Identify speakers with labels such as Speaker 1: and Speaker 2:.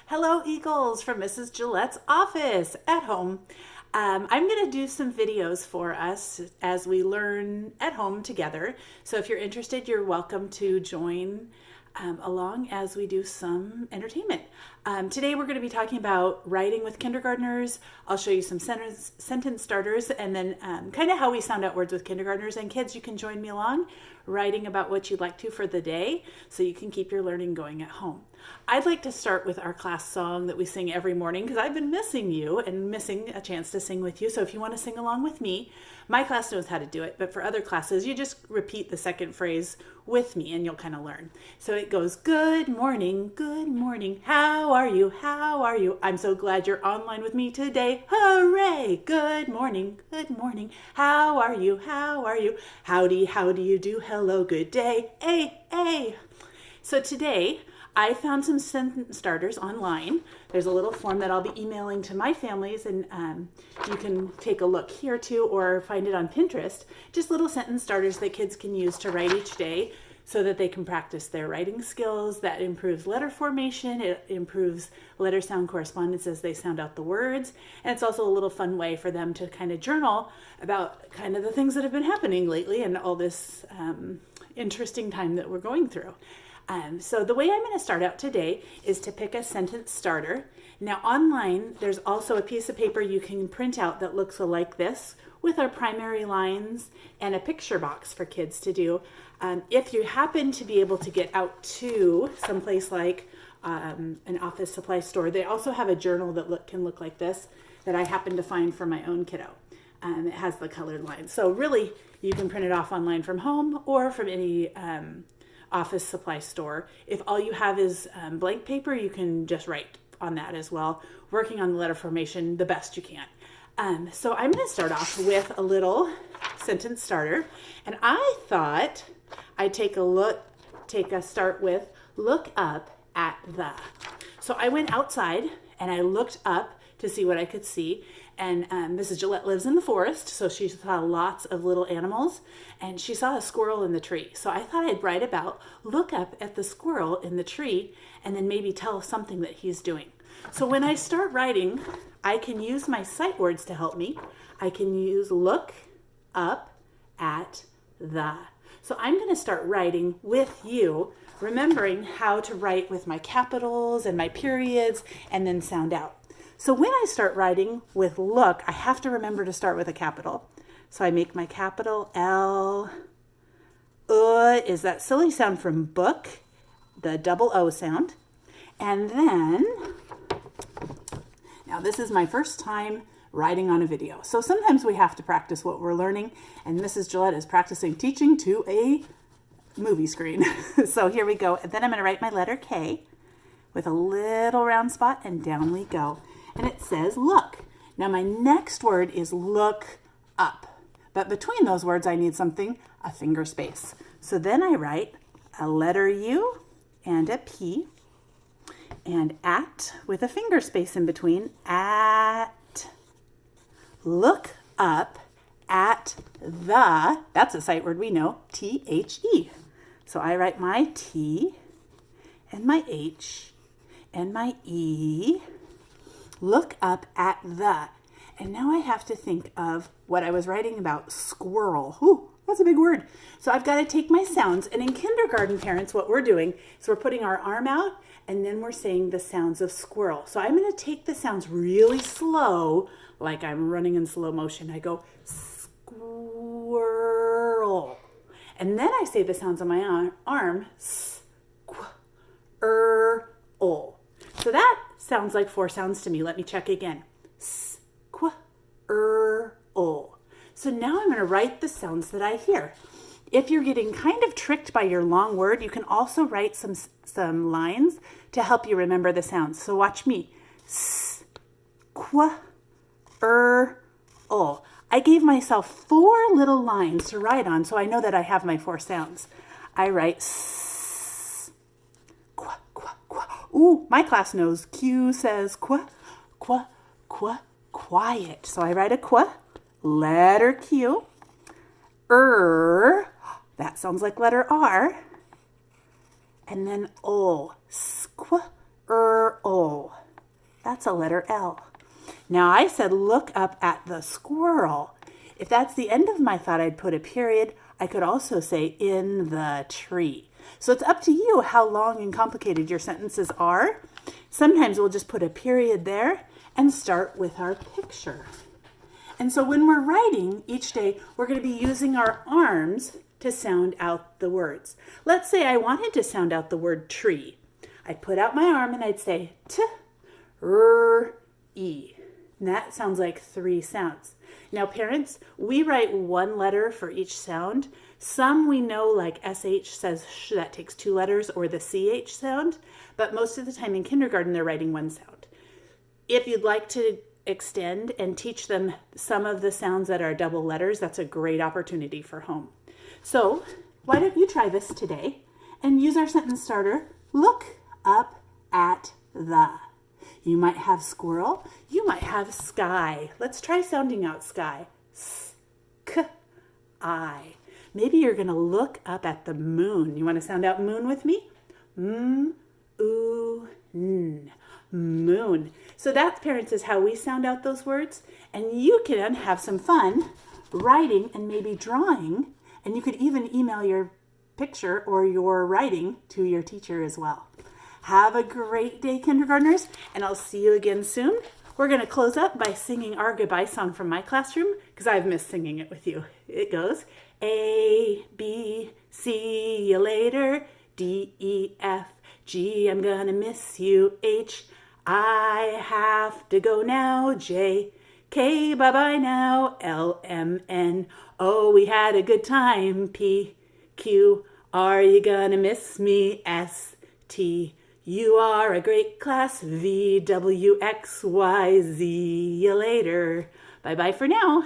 Speaker 1: Hello, Eagles, from Mrs. Gillett's office at home. I'm going to do some videos for us as we learn at home together. So if you're interested, you're welcome to join along as we do some entertainment. Today we're going to be talking about writing with kindergartners. I'll show you some sentence starters and then kind of how we sound out words with kindergartners. And kids, you can join me along writing about what you'd like to for the day so you can keep your learning going at home. I'd like to start with our class song that we sing every morning because I've been missing you and missing a chance to sing with you. So if you want to sing along with me, my class knows how to do it, but for other classes, you just repeat the second phrase with me and you'll kind of learn. So it goes, good morning, how are you, I'm so glad you're online with me today, hooray, good morning, how are you, howdy, how do you do, hello, good day, hey. So today, I found some sentence starters online. There's a little form that I'll be emailing to my families, and you can take a look here too or find it on Pinterest. Just little sentence starters that kids can use to write each day so that they can practice their writing skills. That improves letter formation. It improves letter sound correspondence as they sound out the words. And it's also a little fun way for them to kind of journal about kind of the things that have been happening lately and all this interesting time that we're going through. So the way I'm going to start out today is to pick a sentence starter. Now online, there's also a piece of paper you can print out that looks like this with our primary lines and a picture box for kids to do. If you happen to be able to get out to someplace like an office supply store, they also have a journal that can look like this that I happened to find for my own kiddo. It has the colored lines. So really, you can print it off online from home or from any office supply store. If all you have is blank paper, you can just write on that as well, working on the letter formation the best you can. So I'm going to start off with a little sentence starter, and I thought I'd take a start with look up at the. So I went outside and I looked up to see what I could see. And Mrs. Gillett lives in the forest, so she saw lots of little animals, and she saw a squirrel in the tree. So I thought I'd write about look up at the squirrel in the tree and then maybe tell something that he's doing. So when I start writing, I can use my sight words to help me. I can use look up at the. So I'm going to start writing with you, remembering how to write with my capitals and my periods and then sound out. So when I start writing with look, I have to remember to start with a capital. So I make my capital L. Is that silly sound from book, the double O sound. And then, now this is my first time writing on a video. So sometimes we have to practice what we're learning, and Mrs. Gillett is practicing teaching to a movie screen. So here we go. And then I'm going to write my letter K with a little round spot, and down we go. And it says look. Now my next word is look up. But between those words I need something, a finger space. So then I write a letter U and a P and at with a finger space in between. At. Look up at the, that's a sight word we know, T-H-E. So I write my T and my H and my E. Look up at the. And now I have to think of what I was writing about, squirrel. Ooh, that's a big word. So I've got to take my sounds. And in kindergarten, parents, what we're doing is we're putting our arm out and then we're saying the sounds of squirrel. So I'm going to take the sounds really slow, like I'm running in slow motion. I go squirrel. And then I say the sounds on my arm, squirrel. So that sounds like 4 sounds to me. Let me check again. Squirrel. So now I'm going to write the sounds that I hear. If you're getting kind of tricked by your long word, you can also write some lines to help you remember the sounds. So watch me. Squirrel. I gave myself 4 little lines to write on, so I know that I have my 4 sounds. I write s. Ooh, my class knows Q says quiet. So I write a letter Q. That sounds like letter R. And then O. Squirrel. That's a letter L. Now I said look up at the squirrel. If that's the end of my thought, I'd put a period. I could also say in the tree. So it's up to you how long and complicated your sentences are. Sometimes we'll just put a period there and start with our picture. And so when we're writing each day, we're going to be using our arms to sound out the words. Let's say I wanted to sound out the word tree. I'd put out my arm and I'd say T, R, E. And that sounds like 3 sounds. Now parents, we write 1 letter for each sound. Some we know, like SH says sh, that takes 2 letters, or the CH sound, but most of the time in kindergarten they're writing 1 sound. If you'd like to extend and teach them some of the sounds that are double letters, that's a great opportunity for home. So why don't you try this today and use our sentence starter, look up at the. You might have squirrel, you might have sky. Let's try sounding out sky. S-k-I. Maybe you're going to look up at the moon. You want to sound out moon with me? M-oo-n. Moon. So that, parents, is how we sound out those words. And you can have some fun writing and maybe drawing. And you could even email your picture or your writing to your teacher as well. Have a great day, kindergartners, and I'll see you again soon. We're going to close up by singing our goodbye song from my classroom because I've missed singing it with you. It goes A, B, C you later, D, E, F, G, I'm gonna miss you, H, I have to go now, J, K, bye-bye now, L, M, N, O, we had a good time, P, Q, are you gonna miss me, S, T, you are a great class, V, W, X, Y, Z, you later. Bye-bye for now.